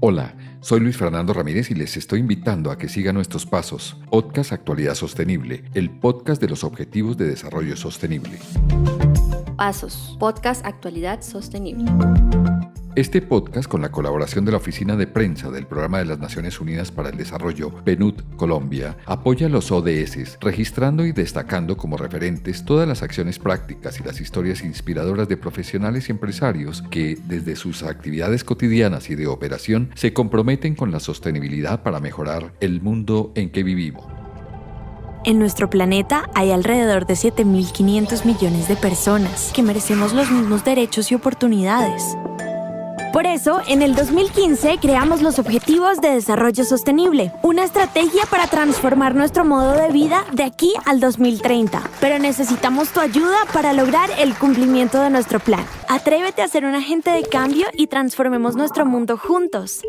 Hola, soy Luis Fernando Ramírez y les estoy invitando a que sigan nuestros pasos. Podcast Actualidad Sostenible, el podcast de los Objetivos de Desarrollo Sostenible. Pasos, Podcast Actualidad Sostenible. Este podcast, con la colaboración de la Oficina de Prensa del Programa de las Naciones Unidas para el Desarrollo, PNUD Colombia, apoya los ODS, registrando y destacando como referentes todas las acciones prácticas y las historias inspiradoras de profesionales y empresarios que, desde sus actividades cotidianas y de operación, se comprometen con la sostenibilidad para mejorar el mundo en que vivimos. En nuestro planeta hay alrededor de 7.500 millones de personas que merecemos los mismos derechos y oportunidades. Por eso, en el 2015 creamos los Objetivos de Desarrollo Sostenible, una estrategia para transformar nuestro modo de vida de aquí al 2030. Pero necesitamos tu ayuda para lograr el cumplimiento de nuestro plan. Atrévete a ser un agente de cambio y transformemos nuestro mundo juntos.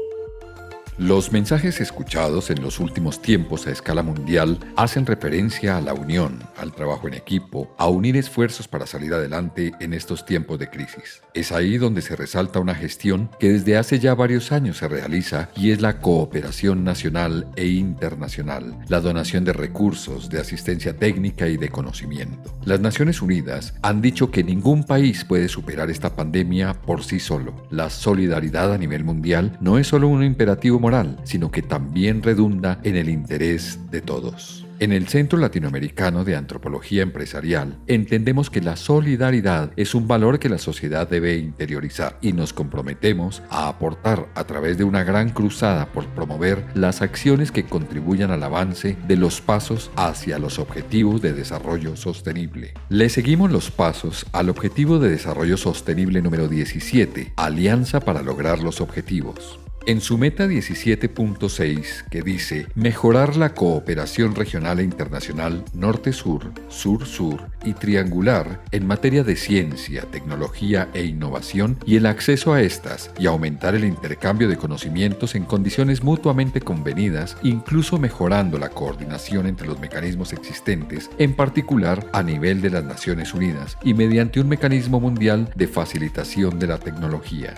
Los mensajes escuchados en los últimos tiempos a escala mundial hacen referencia a la unión, al trabajo en equipo, a unir esfuerzos para salir adelante en estos tiempos de crisis. Es ahí donde se resalta una gestión que desde hace ya varios años se realiza y es la cooperación nacional e internacional, la donación de recursos, de asistencia técnica y de conocimiento. Las Naciones Unidas han dicho que ningún país puede superar esta pandemia por sí solo. La solidaridad a nivel mundial no es solo un imperativo moral, sino que también redunda en el interés de todos. En el Centro Latinoamericano de Antropología Empresarial, entendemos que la solidaridad es un valor que la sociedad debe interiorizar y nos comprometemos a aportar a través de una gran cruzada por promover las acciones que contribuyan al avance de los pasos hacia los Objetivos de Desarrollo Sostenible. Le seguimos los pasos al Objetivo de Desarrollo Sostenible número 17, Alianza para lograr los objetivos. En su meta 17.6, que dice mejorar la cooperación regional e internacional norte-sur, sur-sur y triangular en materia de ciencia, tecnología e innovación y el acceso a estas y aumentar el intercambio de conocimientos en condiciones mutuamente convenidas, incluso mejorando la coordinación entre los mecanismos existentes, en particular a nivel de las Naciones Unidas y mediante un mecanismo mundial de facilitación de la tecnología.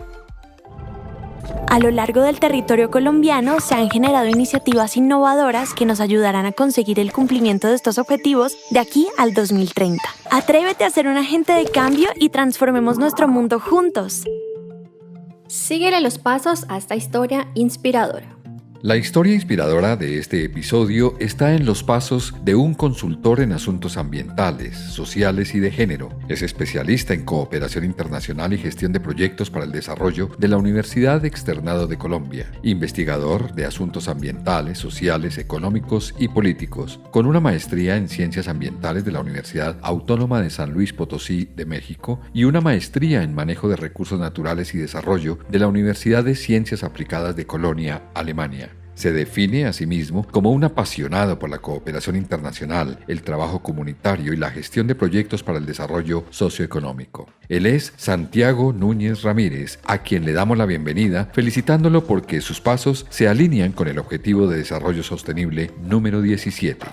A lo largo del territorio colombiano se han generado iniciativas innovadoras que nos ayudarán a conseguir el cumplimiento de estos objetivos de aquí al 2030. Atrévete a ser un agente de cambio y transformemos nuestro mundo juntos. Síguele los pasos a esta historia inspiradora. La historia inspiradora de este episodio está en los pasos de un consultor en asuntos ambientales, sociales y de género. Es especialista en cooperación internacional y gestión de proyectos para el desarrollo de la Universidad Externado de Colombia, investigador de asuntos ambientales, sociales, económicos y políticos, con una maestría en ciencias ambientales de la Universidad Autónoma de San Luis Potosí de México y una maestría en manejo de recursos naturales y desarrollo de la Universidad de Ciencias Aplicadas de Colonia, Alemania. Se define a sí mismo como un apasionado por la cooperación internacional, el trabajo comunitario y la gestión de proyectos para el desarrollo socioeconómico. Él es Santiago Núñez Ramírez, a quien le damos la bienvenida, felicitándolo porque sus pasos se alinean con el Objetivo de Desarrollo Sostenible número 17.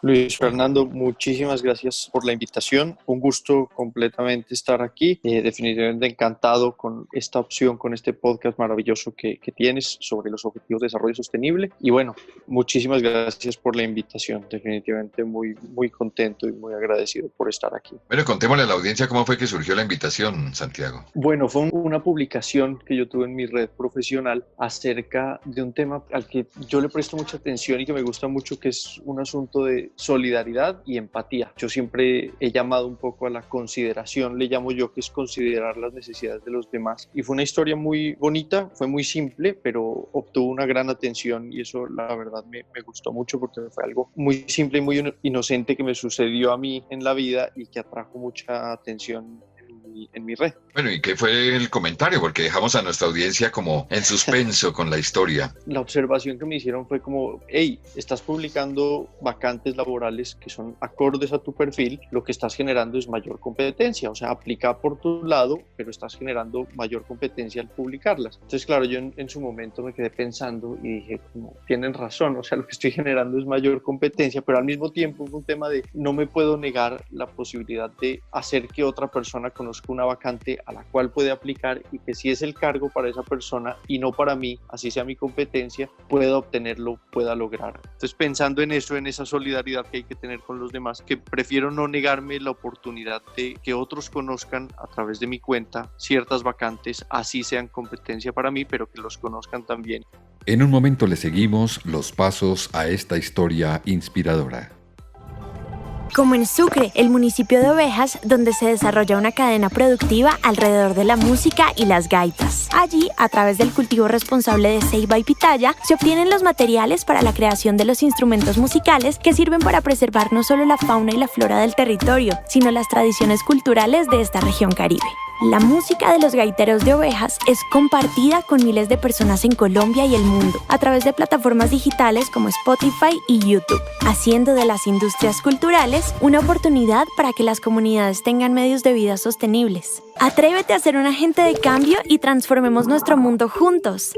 Luis Fernando, muchísimas gracias por la invitación. Un gusto completamente estar aquí. Definitivamente encantado con esta opción, con este podcast maravilloso que tienes sobre los Objetivos de Desarrollo Sostenible. Y bueno, muchísimas gracias por la invitación. Definitivamente muy contento y muy agradecido por estar aquí. Bueno, contémosle a la audiencia cómo fue que surgió la invitación, Santiago. Bueno, fue una publicación que yo tuve en mi red profesional acerca de un tema al que yo le presto mucha atención y que me gusta mucho, que es un asunto de solidaridad y empatía. Yo siempre he llamado un poco a la consideración, le llamo yo, que es considerar las necesidades de los demás. Y fue una historia muy bonita, fue muy simple, pero obtuvo una gran atención y eso la verdad me gustó mucho porque fue algo muy simple y muy inocente que me sucedió a mí en la vida y que atrajo mucha atención en mi red. Bueno, ¿y qué fue el comentario? Porque dejamos a nuestra audiencia como en suspenso con la historia. La observación que me hicieron fue como, hey, estás publicando vacantes laborales que son acordes a tu perfil, lo que estás generando es mayor competencia, o sea, aplica por tu lado, pero estás generando mayor competencia al publicarlas. Entonces, claro, yo en su momento me quedé pensando y dije, como, tienen razón, o sea, lo que estoy generando es mayor competencia, pero al mismo tiempo es un tema de no me puedo negar la posibilidad de hacer que otra persona conozca identifico una vacante a la cual puede aplicar y que si es el cargo para esa persona y no para mí, así sea mi competencia, pueda obtenerlo, pueda lograr. Entonces, pensando en eso, en esa solidaridad que hay que tener con los demás, que prefiero no negarme la oportunidad de que otros conozcan a través de mi cuenta ciertas vacantes, así sean competencia para mí, pero que los conozcan también. En un momento le seguimos los pasos a esta historia inspiradora. Como en Sucre, el municipio de Ovejas, donde se desarrolla una cadena productiva alrededor de la música y las gaitas. Allí, a través del cultivo responsable de ceiba y pitaya, se obtienen los materiales para la creación de los instrumentos musicales que sirven para preservar no solo la fauna y la flora del territorio, sino las tradiciones culturales de esta región caribe. La música de los gaiteros de Ovejas es compartida con miles de personas en Colombia y el mundo a través de plataformas digitales como Spotify y YouTube, haciendo de las industrias culturales una oportunidad para que las comunidades tengan medios de vida sostenibles. Atrévete a ser un agente de cambio y transformemos nuestro mundo juntos.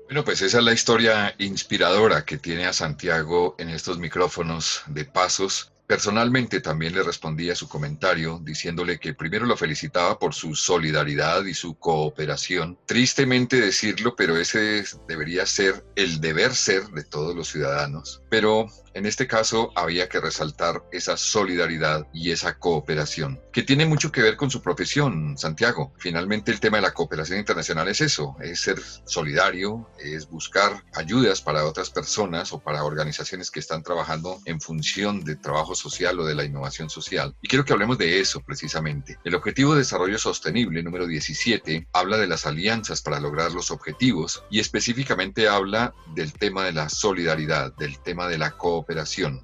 Bueno, pues esa es la historia inspiradora que tiene a Santiago en estos micrófonos de Pasos. Personalmente también le respondí a su comentario diciéndole que primero lo felicitaba por su solidaridad y su cooperación. Tristemente decirlo, pero ese debería ser el deber ser de todos los ciudadanos. Pero en este caso había que resaltar esa solidaridad y esa cooperación, que tiene mucho que ver con su profesión, Santiago. Finalmente el tema de la cooperación internacional es eso, es ser solidario, es buscar ayudas para otras personas o para organizaciones que están trabajando en función de trabajo social o de la innovación social. Y quiero que hablemos de eso precisamente. El Objetivo de Desarrollo Sostenible número 17 habla de las alianzas para lograr los objetivos y específicamente habla del tema de la solidaridad, del tema de la cooperación.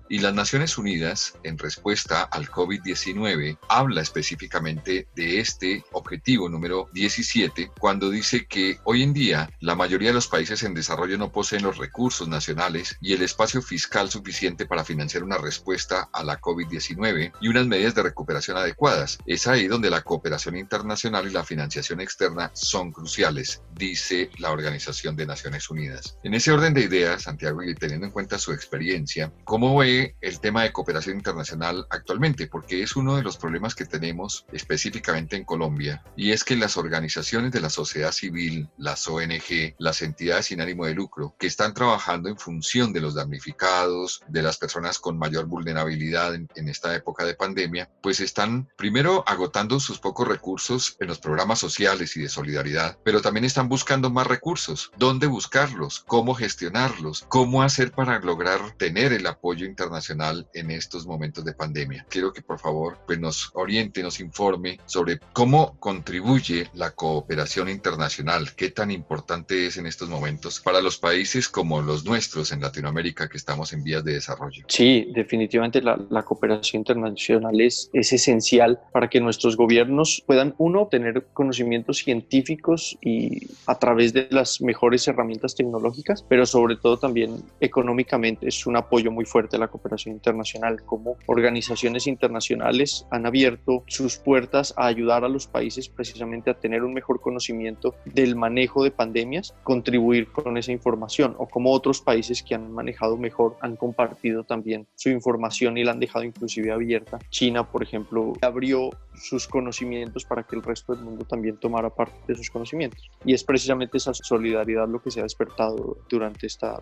Y las Naciones Unidas, en respuesta al COVID-19, habla específicamente de este objetivo número 17 cuando dice que hoy en día la mayoría de los países en desarrollo no poseen los recursos nacionales y el espacio fiscal suficiente para financiar una respuesta a la COVID-19 y unas medidas de recuperación adecuadas. Es ahí donde la cooperación internacional y la financiación externa son cruciales, dice la Organización de Naciones Unidas. En ese orden de ideas, Santiago, y teniendo en cuenta su experiencia, ¿cómo ve el tema de cooperación internacional actualmente? Porque es uno de los problemas que tenemos específicamente en Colombia, y es que las organizaciones de la sociedad civil, las ONG, las entidades sin ánimo de lucro, que están trabajando en función de los damnificados, de las personas con mayor vulnerabilidad en esta época de pandemia, pues están primero agotando sus pocos recursos en los programas sociales y de solidaridad, pero también están buscando más recursos. ¿Dónde buscarlos? ¿Cómo gestionarlos? ¿Cómo hacer para lograr tener el apoyo internacional en estos momentos de pandemia? Quiero que por favor pues nos oriente, nos informe sobre cómo contribuye la cooperación internacional, qué tan importante es en estos momentos para los países como los nuestros en Latinoamérica que estamos en vías de desarrollo. Sí, definitivamente la cooperación internacional es esencial para que nuestros gobiernos puedan, uno, tener conocimientos científicos y a través de las mejores herramientas tecnológicas, pero sobre todo también económicamente. Es un apoyo muy fuerte a la cooperación internacional, como organizaciones internacionales han abierto sus puertas a ayudar a los países precisamente a tener un mejor conocimiento del manejo de pandemias, contribuir con esa información, o como otros países que han manejado mejor han compartido también su información y la han dejado inclusive abierta. China, por ejemplo, abrió sus conocimientos para que el resto del mundo también tomara parte de sus conocimientos, y es precisamente esa solidaridad lo que se ha despertado durante esta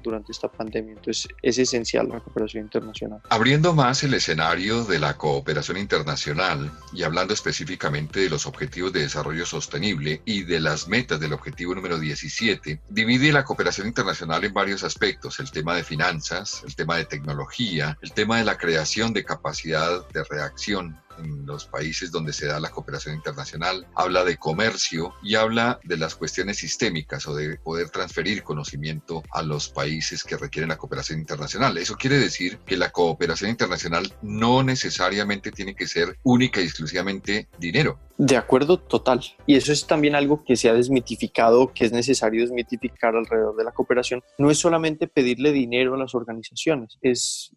pandemia. Entonces es esencial la cooperación internacional. Abriendo más el escenario de la cooperación internacional y hablando específicamente de los objetivos de desarrollo sostenible y de las metas del objetivo número 17, divide la cooperación internacional en varios aspectos: el tema de finanzas, el tema de tecnología, el tema de la creación de capacidad de reacción en los países donde se da la cooperación internacional, habla de comercio y habla de las cuestiones sistémicas o de poder transferir conocimiento a los países que requieren la cooperación internacional. Eso quiere decir que la cooperación internacional no necesariamente tiene que ser única y exclusivamente dinero. De acuerdo, total. Y eso es también algo que se ha desmitificado, que es necesario desmitificar alrededor de la cooperación. No es solamente pedirle dinero a las organizaciones,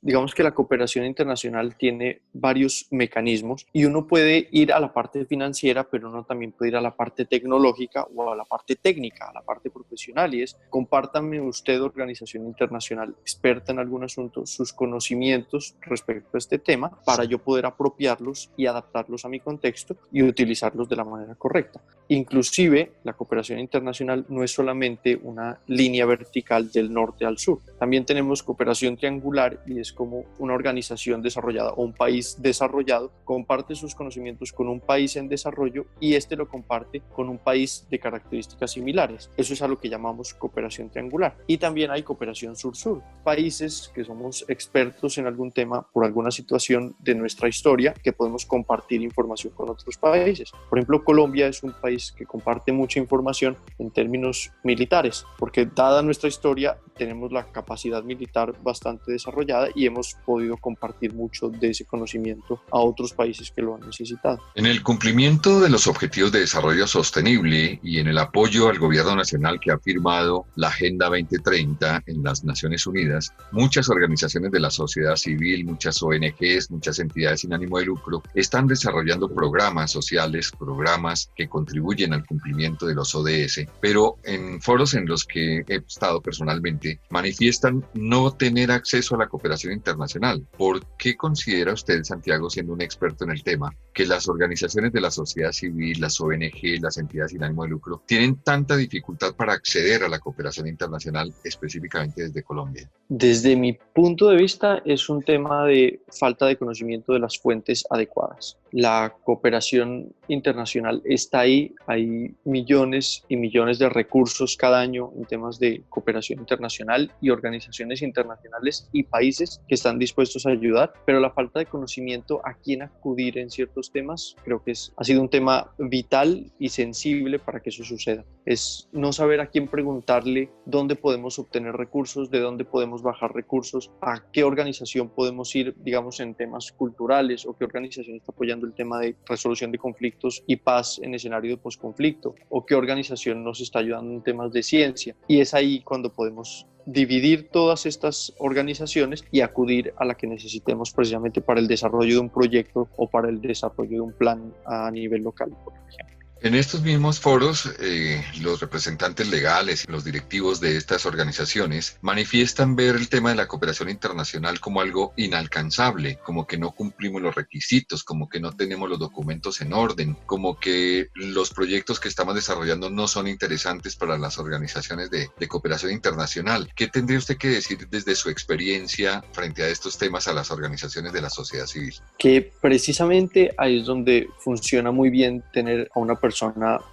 digamos que la cooperación internacional tiene varios mecanismos y uno puede ir a la parte financiera, pero uno también puede ir a la parte tecnológica o a la parte técnica, a la parte profesional, y es: compártame usted, organización internacional experta en algún asunto, sus conocimientos respecto a este tema para yo poder apropiarlos y adaptarlos a mi contexto y utilizarlos utilizarlos de la manera correcta. Inclusive, la cooperación internacional no es solamente una línea vertical del norte al sur. También tenemos cooperación triangular y es como una organización desarrollada o un país desarrollado comparte sus conocimientos con un país en desarrollo y este lo comparte con un país de características similares. Eso es a lo que llamamos cooperación triangular. Y también hay cooperación sur-sur. Países que somos expertos en algún tema por alguna situación de nuestra historia que podemos compartir información con otros países. Por ejemplo, Colombia es un país que comparte mucha información en términos militares, porque dada nuestra historia tenemos la capacidad militar bastante desarrollada y hemos podido compartir mucho de ese conocimiento a otros países que lo han necesitado. En el cumplimiento de los Objetivos de Desarrollo Sostenible y en el apoyo al gobierno nacional que ha firmado la Agenda 2030 en las Naciones Unidas, muchas organizaciones de la sociedad civil, muchas ONGs, muchas entidades sin ánimo de lucro están desarrollando programas sociales, programas que contribuyen al cumplimiento de los ODS, pero en foros en los que he estado personalmente manifiestan no tener acceso a la cooperación internacional. ¿Por qué considera usted, Santiago, siendo un experto en el tema, que las organizaciones de la sociedad civil, las ONG, las entidades sin ánimo de lucro, tienen tanta dificultad para acceder a la cooperación internacional, específicamente desde Colombia? Desde mi punto de vista, es un tema de falta de conocimiento de las fuentes adecuadas. La cooperación internacional está ahí, hay millones y millones de recursos cada año en temas de cooperación internacional y organizaciones internacionales y países que están dispuestos a ayudar, pero la falta de conocimiento a quién acudir en ciertos temas creo que ha sido un tema vital y sensible para que eso suceda. Es no saber a quién preguntarle dónde podemos obtener recursos, de dónde podemos bajar recursos, a qué organización podemos ir, digamos, en temas culturales o qué organización está apoyando el tema de resolución de conflictos y paz en escenario de posconflicto o qué organización nos está ayudando en temas de ciencia. Y es ahí cuando podemos dividir todas estas organizaciones y acudir a la que necesitemos precisamente para el desarrollo de un proyecto o para el desarrollo de un plan a nivel local, por ejemplo. En estos mismos foros, los representantes legales y los directivos de estas organizaciones manifiestan ver el tema de la cooperación internacional como algo inalcanzable, como que no cumplimos los requisitos, como que no tenemos los documentos en orden, como que los proyectos que estamos desarrollando no son interesantes para las organizaciones de cooperación internacional. ¿Qué tendría usted que decir desde su experiencia frente a estos temas a las organizaciones de la sociedad civil? Que precisamente ahí es donde funciona muy bien tener a una persona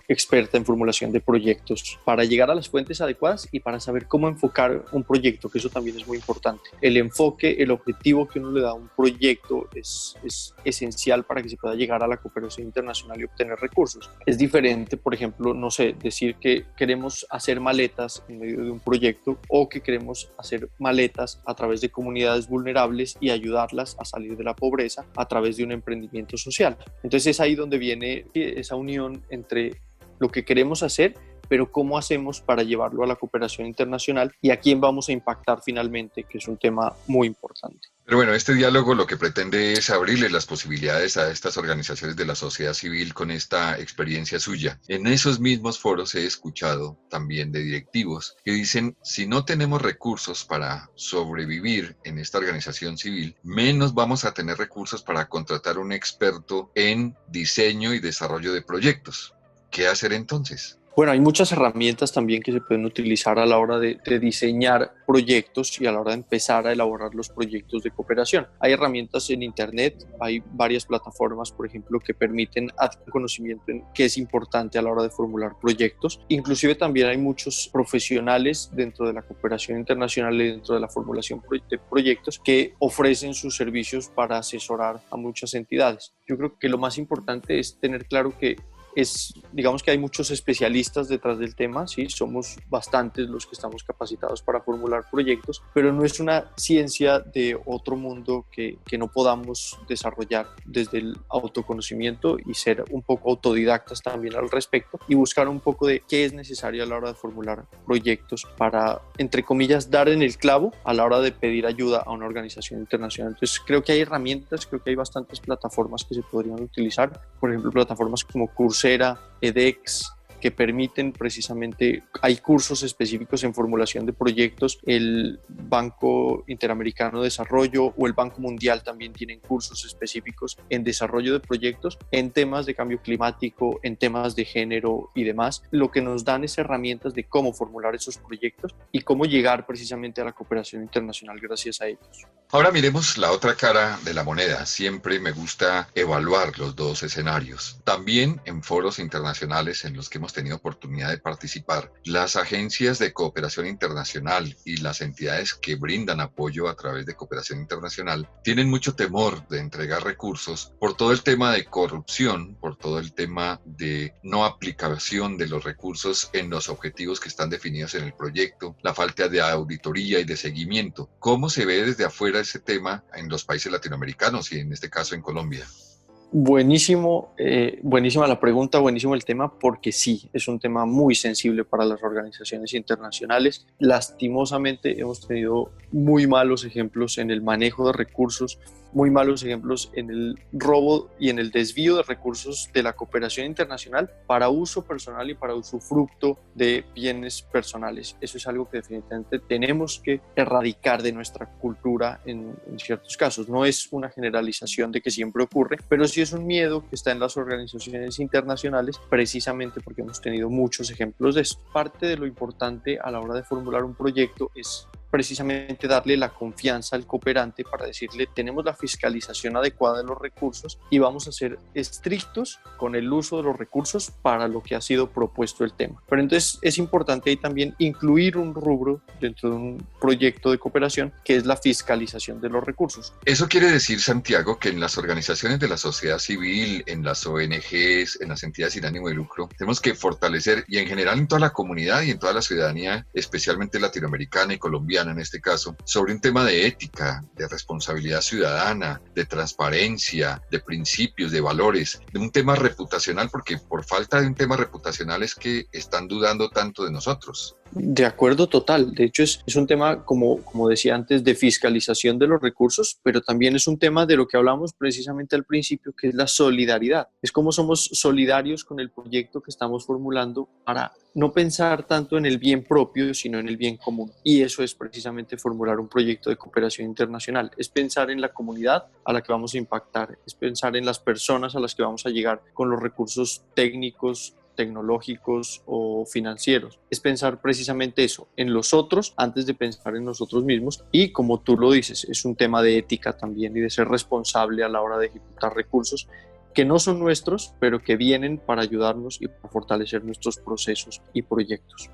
experta en formulación de proyectos para llegar a las fuentes adecuadas y para saber cómo enfocar un proyecto, que eso también es muy importante. El enfoque, el objetivo que uno le da a un proyecto es esencial para que se pueda llegar a la cooperación internacional y obtener recursos. Es diferente, por ejemplo, no sé, decir que queremos hacer maletas en medio de un proyecto o que queremos hacer maletas a través de comunidades vulnerables y ayudarlas a salir de la pobreza a través de un emprendimiento social. Entonces es ahí donde viene esa unión entre lo que queremos hacer, pero cómo hacemos para llevarlo a la cooperación internacional y a quién vamos a impactar finalmente, que es un tema muy importante. Pero bueno, este diálogo lo que pretende es abrirle las posibilidades a estas organizaciones de la sociedad civil con esta experiencia suya. En esos mismos foros he escuchado también de directivos que dicen, si no tenemos recursos para sobrevivir en esta organización civil, menos vamos a tener recursos para contratar un experto en diseño y desarrollo de proyectos. ¿Qué hacer entonces? Bueno, hay muchas herramientas también que se pueden utilizar a la hora de diseñar proyectos y a la hora de empezar a elaborar los proyectos de cooperación. Hay herramientas en Internet, hay varias plataformas, por ejemplo, que permiten adquirir conocimiento en qué es importante a la hora de formular proyectos. Inclusive también hay muchos profesionales dentro de la cooperación internacional y dentro de la formulación de proyectos que ofrecen sus servicios para asesorar a muchas entidades. Yo creo que lo más importante es tener claro que digamos que hay muchos especialistas detrás del tema, ¿sí? Somos bastantes los que estamos capacitados para formular proyectos, pero no es una ciencia de otro mundo que no podamos desarrollar desde el autoconocimiento y ser un poco autodidactas también al respecto y buscar un poco de qué es necesario a la hora de formular proyectos para, entre comillas, dar en el clavo a la hora de pedir ayuda a una organización internacional. Entonces creo que hay herramientas, creo que hay bastantes plataformas que se podrían utilizar, por ejemplo, plataformas como Coursera, edX, que permiten precisamente, hay cursos específicos en formulación de proyectos, el Banco Interamericano de Desarrollo o el Banco Mundial también tienen cursos específicos en desarrollo de proyectos, en temas de cambio climático, en temas de género y demás. Lo que nos dan es herramientas de cómo formular esos proyectos y cómo llegar precisamente a la cooperación internacional gracias a ellos. Ahora miremos la otra cara de la moneda. Siempre me gusta evaluar los dos escenarios. También en foros internacionales en los que hemos tenido oportunidad de participar, las agencias de cooperación internacional y las entidades que brindan apoyo a través de cooperación internacional tienen mucho temor de entregar recursos por todo el tema de corrupción, por todo el tema de no aplicación de los recursos en los objetivos que están definidos en el proyecto, la falta de auditoría y de seguimiento. ¿Cómo se ve desde afuera ese tema en los países latinoamericanos y en este caso en Colombia? Buenísimo, buenísima la pregunta, buenísimo el tema, porque sí, es un tema muy sensible para las organizaciones internacionales. Lastimosamente hemos tenido muy malos ejemplos en el manejo de recursos, muy malos ejemplos en el robo y en el desvío de recursos de la cooperación internacional para uso personal y para usufructo de bienes personales. Eso es algo que definitivamente tenemos que erradicar de nuestra cultura en ciertos casos. No es una generalización de que siempre ocurre, pero sí es un miedo que está en las organizaciones internacionales precisamente porque hemos tenido muchos ejemplos de esto. Parte de lo importante a la hora de formular un proyecto es precisamente darle la confianza al cooperante para decirle tenemos la fiscalización adecuada de los recursos y vamos a ser estrictos con el uso de los recursos para lo que ha sido propuesto el tema. Pero entonces es importante ahí también incluir un rubro dentro de un proyecto de cooperación que es la fiscalización de los recursos. Eso quiere decir, Santiago, que en las organizaciones de la sociedad civil, en las ONGs, en las entidades sin ánimo de lucro, tenemos que fortalecer y en general en toda la comunidad y en toda la ciudadanía, especialmente latinoamericana y colombiana, en este caso, sobre un tema de ética, de responsabilidad ciudadana, de transparencia, de principios, de valores, de un tema reputacional, porque por falta de un tema reputacional es que están dudando tanto de nosotros. De acuerdo, total. De hecho, es un tema, como decía antes, de fiscalización de los recursos, pero también es un tema de lo que hablamos precisamente al principio, que es la solidaridad. Es cómo somos solidarios con el proyecto que estamos formulando para no pensar tanto en el bien propio, sino en el bien común. Y eso es precisamente formular un proyecto de cooperación internacional. Es pensar en la comunidad a la que vamos a impactar, es pensar en las personas a las que vamos a llegar con los recursos técnicos, tecnológicos o financieros. Es pensar precisamente eso, en los otros antes de pensar en nosotros mismos y como tú lo dices, es un tema de ética también y de ser responsable a la hora de ejecutar recursos que no son nuestros, pero que vienen para ayudarnos y para fortalecer nuestros procesos y proyectos.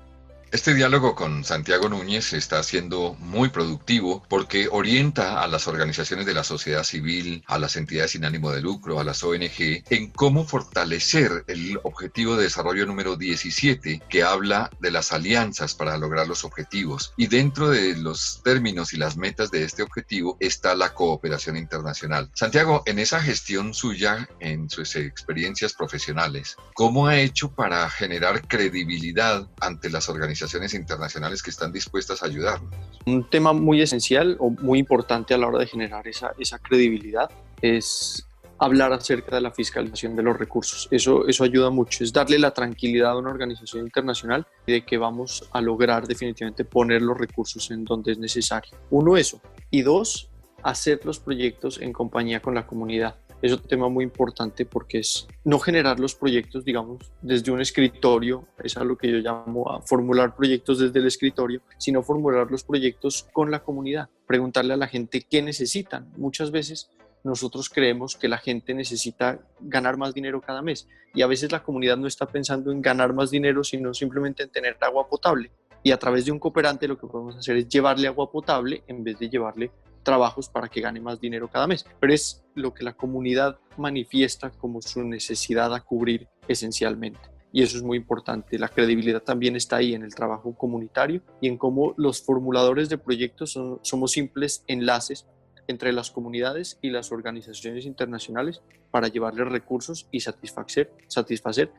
Este diálogo con Santiago Núñez está siendo muy productivo porque orienta a las organizaciones de la sociedad civil, a las entidades sin ánimo de lucro, a las ONG, en cómo fortalecer el objetivo de desarrollo número 17, que habla de las alianzas para lograr los objetivos. Y dentro de los términos y las metas de este objetivo está la cooperación internacional. Santiago, en esa gestión suya, en sus experiencias profesionales, ¿cómo ha hecho para generar credibilidad ante las organizaciones internacionales que están dispuestas a ayudarnos? Un tema muy esencial o muy importante a la hora de generar esa credibilidad es hablar acerca de la fiscalización de los recursos. Eso ayuda mucho, es darle la tranquilidad a una organización internacional de que vamos a lograr definitivamente poner los recursos en donde es necesario. Uno, eso. Y dos, hacer los proyectos en compañía con la comunidad. Es un tema muy importante porque es no generar los proyectos, digamos, desde un escritorio, es algo que yo llamo a formular proyectos desde el escritorio, sino formular los proyectos con la comunidad, preguntarle a la gente qué necesitan. Muchas veces nosotros creemos que la gente necesita ganar más dinero cada mes y a veces la comunidad no está pensando en ganar más dinero, sino simplemente en tener agua potable. Y a través de un cooperante lo que podemos hacer es llevarle agua potable en vez de llevarle trabajos para que gane más dinero cada mes. Pero es lo que la comunidad manifiesta como su necesidad a cubrir esencialmente. Y eso es muy importante. La credibilidad también está ahí en el trabajo comunitario y en cómo los formuladores de proyectos somos simples enlaces entre las comunidades y las organizaciones internacionales para llevarles recursos y satisfacer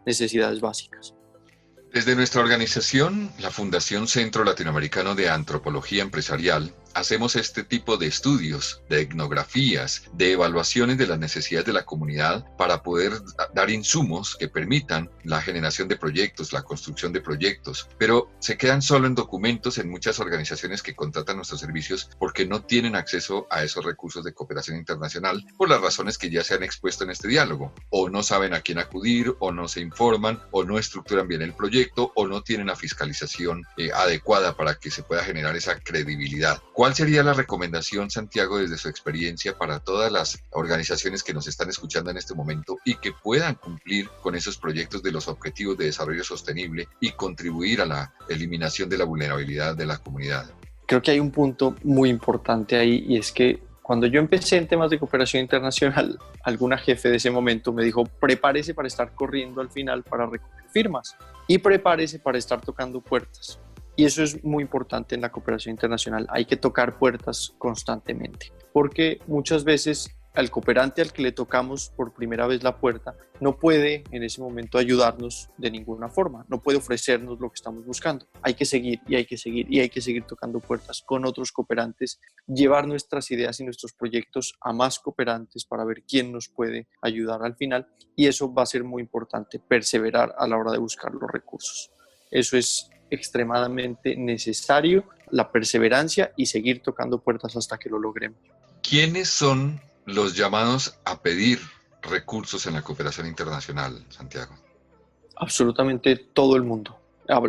necesidades básicas. Desde nuestra organización, la Fundación Centro Latinoamericano de Antropología Empresarial, hacemos este tipo de estudios, de etnografías, de evaluaciones de las necesidades de la comunidad para poder dar insumos que permitan la generación de proyectos, la construcción de proyectos, pero se quedan solo en documentos en muchas organizaciones que contratan nuestros servicios porque no tienen acceso a esos recursos de cooperación internacional por las razones que ya se han expuesto en este diálogo, o no saben a quién acudir, o no se informan, o no estructuran bien el proyecto, o no tienen la fiscalización adecuada para que se pueda generar esa credibilidad. ¿Cuál sería la recomendación, Santiago, desde su experiencia para todas las organizaciones que nos están escuchando en este momento y que puedan cumplir con esos proyectos de los objetivos de desarrollo sostenible y contribuir a la eliminación de la vulnerabilidad de la comunidad? Creo que hay un punto muy importante ahí, y es que cuando yo empecé en temas de cooperación internacional, alguna jefe de ese momento me dijo: prepárese para estar corriendo al final para recoger firmas y prepárese para estar tocando puertas. Y eso es muy importante en la cooperación internacional. Hay que tocar puertas constantemente, porque muchas veces al cooperante al que le tocamos por primera vez la puerta no puede en ese momento ayudarnos de ninguna forma, no puede ofrecernos lo que estamos buscando. Hay que seguir y hay que seguir y hay que seguir tocando puertas con otros cooperantes, llevar nuestras ideas y nuestros proyectos a más cooperantes para ver quién nos puede ayudar al final, y eso va a ser muy importante, perseverar a la hora de buscar los recursos. Eso es extremadamente necesario, la perseverancia y seguir tocando puertas hasta que lo logremos. ¿Quiénes son los llamados a pedir recursos en la cooperación internacional, Santiago? Absolutamente todo el mundo.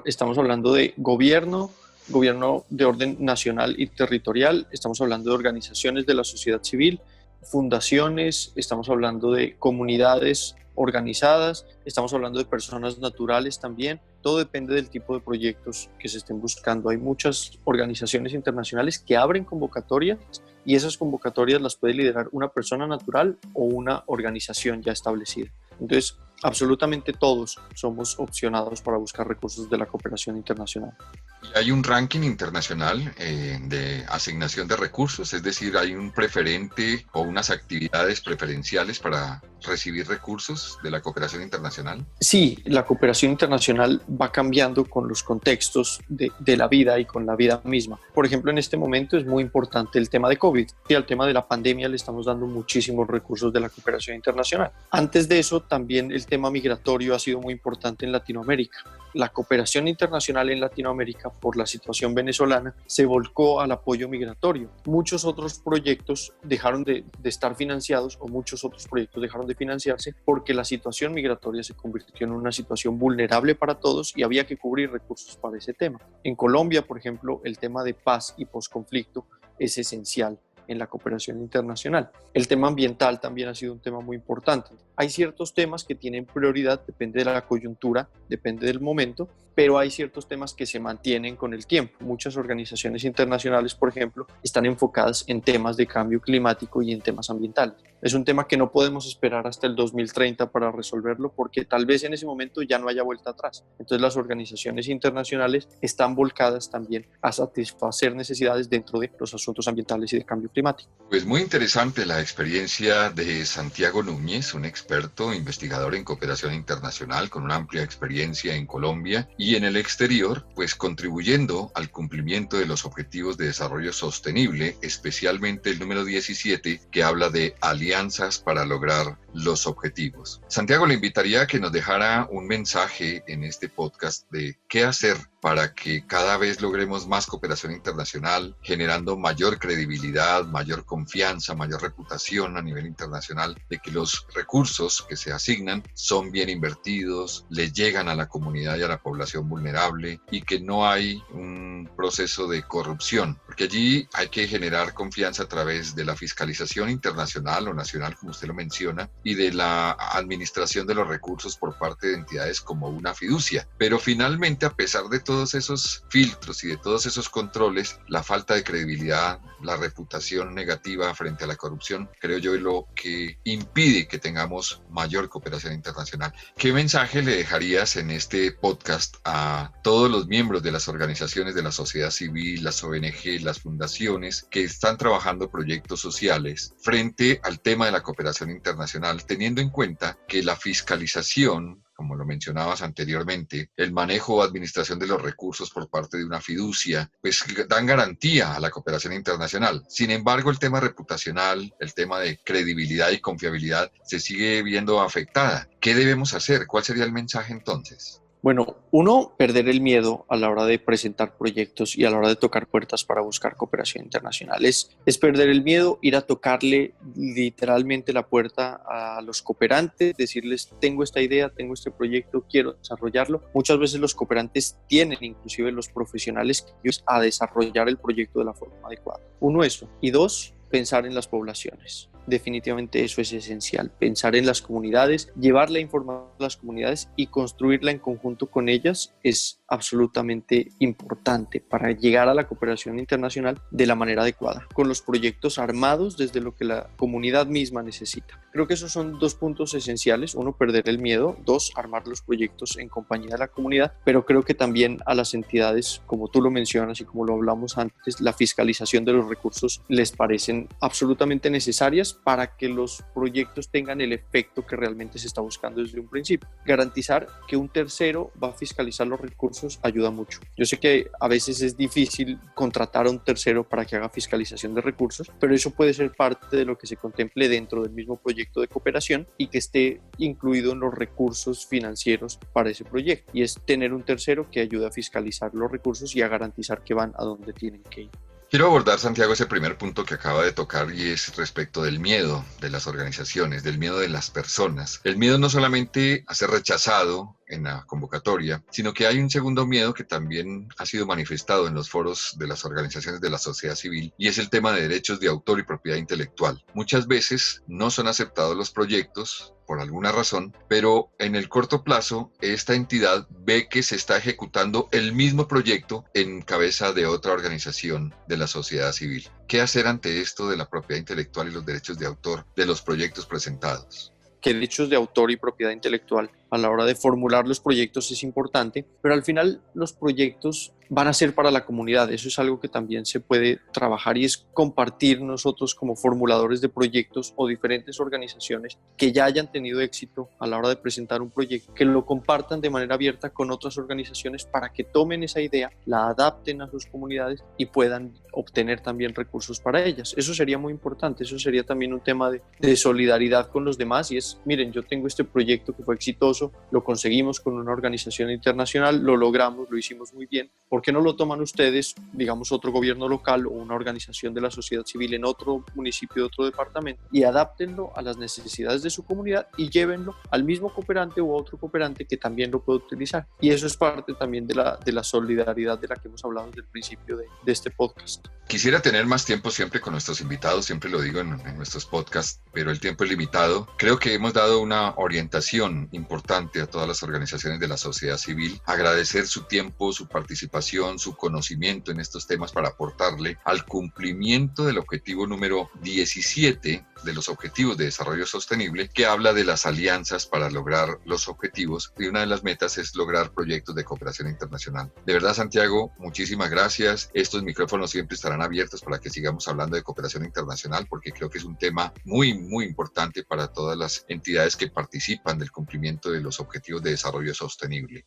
Estamos hablando de gobierno de orden nacional y territorial, estamos hablando de organizaciones de la sociedad civil, fundaciones, estamos hablando de comunidades organizadas, estamos hablando de personas naturales también. Todo depende del tipo de proyectos que se estén buscando. Hay muchas organizaciones internacionales que abren convocatorias, y esas convocatorias las puede liderar una persona natural o una organización ya establecida. Entonces, absolutamente todos somos opcionados para buscar recursos de la cooperación internacional. ¿Y hay un ranking internacional de asignación de recursos? Es decir, ¿hay un preferente o unas actividades preferenciales para recibir recursos de la cooperación internacional? Sí, la cooperación internacional va cambiando con los contextos de la vida y con la vida misma. Por ejemplo, en este momento es muy importante el tema de COVID, y al tema de la pandemia le estamos dando muchísimos recursos de la cooperación internacional. Antes de eso, también el tema migratorio ha sido muy importante en Latinoamérica. La cooperación internacional en Latinoamérica, por la situación venezolana, se volcó al apoyo migratorio. Muchos otros proyectos dejaron de estar financiados, o muchos otros proyectos dejaron de financiarse porque la situación migratoria se convirtió en una situación vulnerable para todos y había que cubrir recursos para ese tema. En Colombia, por ejemplo, el tema de paz y posconflicto es esencial en la cooperación internacional. El tema ambiental también ha sido un tema muy importante. Hay ciertos temas que tienen prioridad, depende de la coyuntura, depende del momento, pero hay ciertos temas que se mantienen con el tiempo. Muchas organizaciones internacionales, por ejemplo, están enfocadas en temas de cambio climático y en temas ambientales. Es un tema que no podemos esperar hasta el 2030 para resolverlo, porque tal vez en ese momento ya no haya vuelta atrás. Entonces las organizaciones internacionales están volcadas también a satisfacer necesidades dentro de los asuntos ambientales y de cambio climático. Pues muy interesante la experiencia de Santiago Núñez, un experto investigador en cooperación internacional con una amplia experiencia en Colombia y en el exterior, pues contribuyendo al cumplimiento de los objetivos de desarrollo sostenible, especialmente el número 17, que habla de alianzas para lograr los objetivos. Santiago, le invitaría a que nos dejara un mensaje en este podcast de qué hacer para que cada vez logremos más cooperación internacional, generando mayor credibilidad, mayor confianza, mayor reputación a nivel internacional, de que los recursos que se asignan son bien invertidos, le llegan a la comunidad y a la población vulnerable, y que no hay un proceso de corrupción, porque allí hay que generar confianza a través de la fiscalización internacional o nacional, como usted lo menciona, y de la administración de los recursos por parte de entidades como una fiducia. Pero finalmente, a pesar de todos esos filtros y de todos esos controles, la falta de credibilidad, la reputación negativa frente a la corrupción, creo yo, es lo que impide que tengamos mayor cooperación internacional. ¿Qué mensaje le dejarías en este podcast a todos los miembros de las organizaciones de la sociedad civil, las ONG, las fundaciones que están trabajando proyectos sociales frente al tema de la cooperación internacional, teniendo en cuenta que la fiscalización como lo mencionabas anteriormente, el manejo o administración de los recursos por parte de una fiducia, pues dan garantía a la cooperación internacional. Sin embargo, el tema reputacional, el tema de credibilidad y confiabilidad se sigue viendo afectada. ¿Qué debemos hacer? ¿Cuál sería el mensaje entonces? Bueno, uno, perder el miedo a la hora de presentar proyectos y a la hora de tocar puertas para buscar cooperación internacional. Es perder el miedo, ir a tocarle literalmente la puerta a los cooperantes, decirles, tengo esta idea, tengo este proyecto, quiero desarrollarlo. Muchas veces los cooperantes tienen, inclusive los profesionales, a desarrollar el proyecto de la forma adecuada. Uno, eso. Y dos, pensar en las poblaciones. Definitivamente eso es esencial, pensar en las comunidades, llevar la información a las comunidades y construirla en conjunto con ellas es absolutamente importante para llegar a la cooperación internacional de la manera adecuada, con los proyectos armados desde lo que la comunidad misma necesita. Creo que esos son dos puntos esenciales: uno, perder el miedo; dos, armar los proyectos en compañía de la comunidad, pero creo que también a las entidades, como tú lo mencionas y como lo hablamos antes, la fiscalización de los recursos les parecen absolutamente necesarias para que los proyectos tengan el efecto que realmente se está buscando desde un principio. Garantizar que un tercero va a fiscalizar los recursos ayuda mucho. Yo sé que a veces es difícil contratar a un tercero para que haga fiscalización de recursos, pero eso puede ser parte de lo que se contemple dentro del mismo proyecto de cooperación y que esté incluido en los recursos financieros para ese proyecto. Y es tener un tercero que ayude a fiscalizar los recursos y a garantizar que van a donde tienen que ir. Quiero abordar, Santiago, ese primer punto que acaba de tocar, y es respecto del miedo de las organizaciones, del miedo de las personas. El miedo no solamente a ser rechazado en la convocatoria, sino que hay un segundo miedo que también ha sido manifestado en los foros de las organizaciones de la sociedad civil, y es el tema de derechos de autor y propiedad intelectual. Muchas veces no son aceptados los proyectos por alguna razón, pero en el corto plazo esta entidad ve que se está ejecutando el mismo proyecto en cabeza de otra organización de la sociedad civil. ¿Qué hacer ante esto de la propiedad intelectual y los derechos de autor de los proyectos presentados? Que derechos de autor y propiedad intelectual a la hora de formular los proyectos es importante, pero al final los proyectos van a ser para la comunidad. Eso es algo que también se puede trabajar, y es compartir nosotros como formuladores de proyectos o diferentes organizaciones que ya hayan tenido éxito a la hora de presentar un proyecto, que lo compartan de manera abierta con otras organizaciones para que tomen esa idea, la adapten a sus comunidades y puedan obtener también recursos para ellas. Eso sería muy importante. Eso sería también un tema de solidaridad con los demás, y es, miren, yo tengo este proyecto que fue exitoso, lo conseguimos con una organización internacional, lo logramos, lo hicimos muy bien. ¿Por qué no lo toman ustedes, digamos otro gobierno local o una organización de la sociedad civil en otro municipio, otro departamento, y adáptenlo a las necesidades de su comunidad y llévenlo al mismo cooperante o a otro cooperante que también lo puede utilizar? Y eso es parte también de la solidaridad de la que hemos hablado desde el principio de este podcast. Quisiera tener más tiempo siempre con nuestros invitados, siempre lo digo en nuestros podcasts, pero el tiempo es limitado. Creo que hemos dado una orientación importante a todas las organizaciones de la sociedad civil. Agradecer su tiempo, su participación, su conocimiento en estos temas para aportarle al cumplimiento del objetivo número 17 de los Objetivos de Desarrollo Sostenible, que habla de las alianzas para lograr los objetivos, y una de las metas es lograr proyectos de cooperación internacional. De verdad, Santiago, muchísimas gracias. Estos micrófonos siempre estarán abiertos para que sigamos hablando de cooperación internacional, porque creo que es un tema muy, muy importante para todas las entidades que participan del cumplimiento de los Objetivos de Desarrollo Sostenible.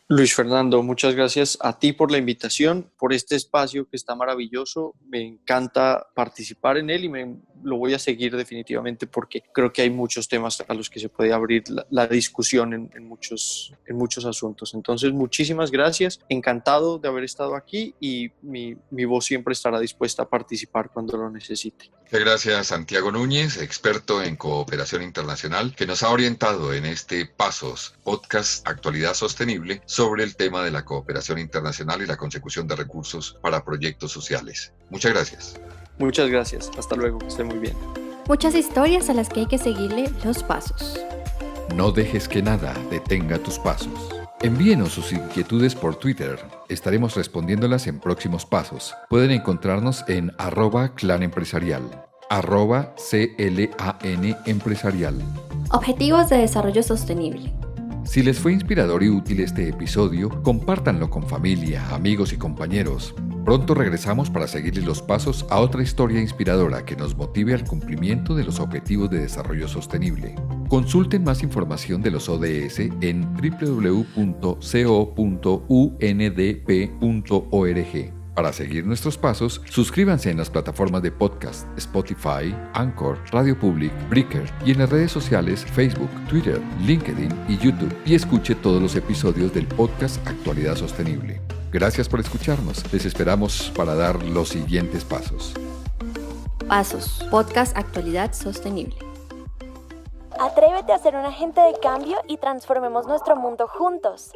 Luis Fernando, muchas gracias a ti por la invitación, por este espacio que está maravilloso. Me encanta participar en él y lo voy a seguir definitivamente, porque creo que hay muchos temas a los que se puede abrir la discusión en muchos asuntos. Entonces, muchísimas gracias. Encantado de haber estado aquí, y mi voz siempre estará dispuesta a participar cuando lo necesite. Muchas gracias, Santiago Núñez, experto en cooperación internacional, que nos ha orientado en este Pasos, podcast Actualidad Sostenible, sobre el tema de la cooperación internacional y la consecución de recursos para proyectos sociales. Muchas gracias. Muchas gracias. Hasta luego. Que esté muy bien. Muchas historias a las que hay que seguirle los pasos. No dejes que nada detenga tus pasos. Envíenos sus inquietudes por Twitter. Estaremos respondiéndolas en próximos pasos. Pueden encontrarnos en @clanempresarial, @CLAN empresarial. Objetivos de Desarrollo Sostenible. Si les fue inspirador y útil este episodio, compártanlo con familia, amigos y compañeros. Pronto regresamos para seguirles los pasos a otra historia inspiradora que nos motive al cumplimiento de los Objetivos de Desarrollo Sostenible. Consulten más información de los ODS en www.co.undp.org. Para seguir nuestros pasos, suscríbanse en las plataformas de podcast, Spotify, Anchor, Radio Public, Breaker y en las redes sociales Facebook, Twitter, LinkedIn y YouTube y escuche todos los episodios del podcast Actualidad Sostenible. Gracias por escucharnos. Les esperamos para dar los siguientes pasos. Pasos, podcast Actualidad Sostenible. Atrévete a ser un agente de cambio y transformemos nuestro mundo juntos.